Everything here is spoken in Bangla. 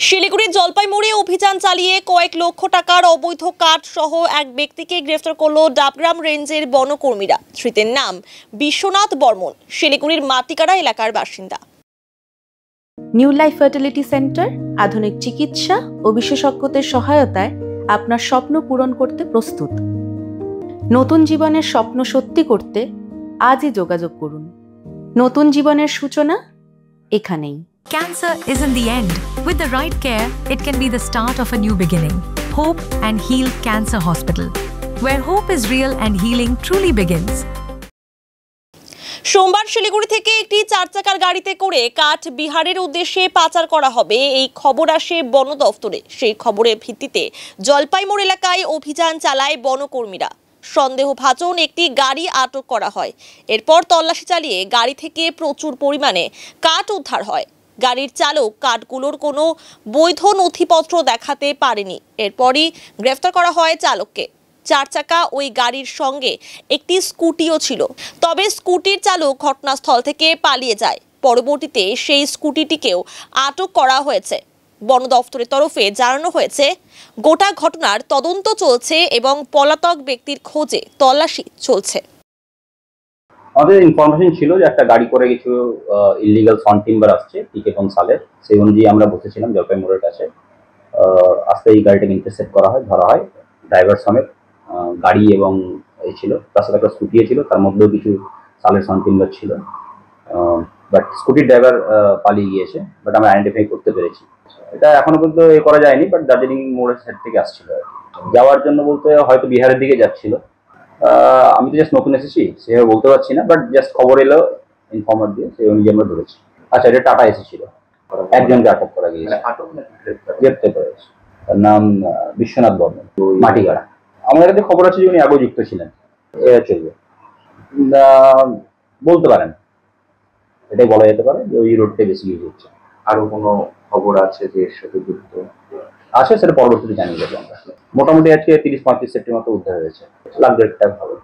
শিলিগুড়ির জলপাইমুড়ে অভিযান চালিয়ে কয়েক লক্ষ টাকার অবৈধ কাঠ সহ এক ব্যক্তিকে গ্রেফতার করলো ডাবগ্রাম রেঞ্জের বনকর্মীরা। ধৃতের নাম বিশ্বনাথ বর্মন, শিলিগুড়ির মাটিকাড়া এলাকার বাসিন্দা। নিউ লাইফ ফার্টিলিটি সেন্টার আধুনিক চিকিৎসা ও বিশেষজ্ঞদের সহায়তায় আপনার স্বপ্ন পূরণ করতে প্রস্তুত। নতুন জীবনের স্বপ্ন সত্যি করতে আজই যোগাযোগ করুন। নতুন জীবনের সূচনা এখানেই। Cancer isn't the end. With the right care, it can be the start of a new beginning. Hope and Heal Cancer Hospital, where hope is real and healing truly begins. সোমবার শিলিগুড়ি থেকে একটি 4 চাকার গাড়িতে করে কাঠ বিহারের উদ্দেশ্যে পাচার করা হবে, এই খবর আসে বন দফতরে। সেই খবরের ভিত্তিতে জলপাইমুড় এলাকায় অভিযান চালায় বনকর্মীরা। সন্দেহভাজন একটি গাড়ি আটক করা হয়। এরপর তল্লাশি চালিয়ে গাড়ি থেকে প্রচুর পরিমাণে কাঠ উদ্ধার হয়। গাড়ির চালক কাঠগুলোর কোনো বৈধ নথিপত্র দেখাতে পারেনি। এরপরই গ্রেফতার করা হয় চালককে। 4 চাকা ওই গাড়ির সঙ্গে একটি স্কুটিও ছিল, তবে স্কুটির চালক ঘটনাস্থল থেকে পালিয়ে যায়। পরবর্তীতে সেই স্কুটিটিকেও আটক করা হয়েছে। বন দফতরের তরফে জানানো হয়েছে গোটা ঘটনার তদন্ত চলছে এবং পলাতক ব্যক্তির খোঁজে তল্লাশি চলছে। আমাদের ইনফরমেশন ছিল যে একটা গাড়ি করে কিছু ইলিগাল সন টিম্বার আসছে টিকেটন সালের, সেই অনুযায়ী আমরা বসেছিলাম জলপাইমুড়ের কাছে। আস্তে এই গাড়িটাকে ইন্টারসেপ্ট করা হয়, ধরা হয়। ড্রাইভার সমেত গাড়ি এবং এই ছিল, তার সাথে একটা স্কুটিও ছিল, তার মধ্যেও কিছু সালের সন টিম্বার ছিল। বাট স্কুটির ড্রাইভার পালিয়ে গিয়েছে, বাট আমরা আইডেন্টিফাই করতে পেরেছি। এটা এখনো পর্যন্ত করা যায়নি, বাট দার্জিলিং মোড়ের সাইড থেকে আসছিল আর কি। যাওয়ার জন্য বলতে হয়তো বিহারের দিকে যাচ্ছিল। আমি তো জাস্ট নতুন এসেছি, সেভাবে বলতে পারছি না, বাট জাস্ট খবর এলো ইনফর্মার দিয়ে, সেই অনুযায়ী আমরা ধরেছি। আচ্ছা, এটা টাটা এসেছিল, একজনকে আটক করা গিয়েছে, গ্রেপ্তার করা হয়েছে। তার নাম বিশ্বনাথ বর্মন, মাটিগাড়া। আমাদের কাছে খবর আছে যে উনি আগেও যুক্ত ছিলেন। চলবে বলতে পারেন, এটাই বলা যেতে পারে যে ওই রোডটাই বেশি ইউজ হচ্ছে। আরো কোনো খবর আছে যে এর সাথে যুক্ত আছে, সেটা পরবর্তীতে জানিয়ে দেবো আমরা। মোটামুটি আজকে 30-35 সেপ্টেম্বর মতো উদ্ধার হয়েছে, লাখ দেড় টাকা হবে।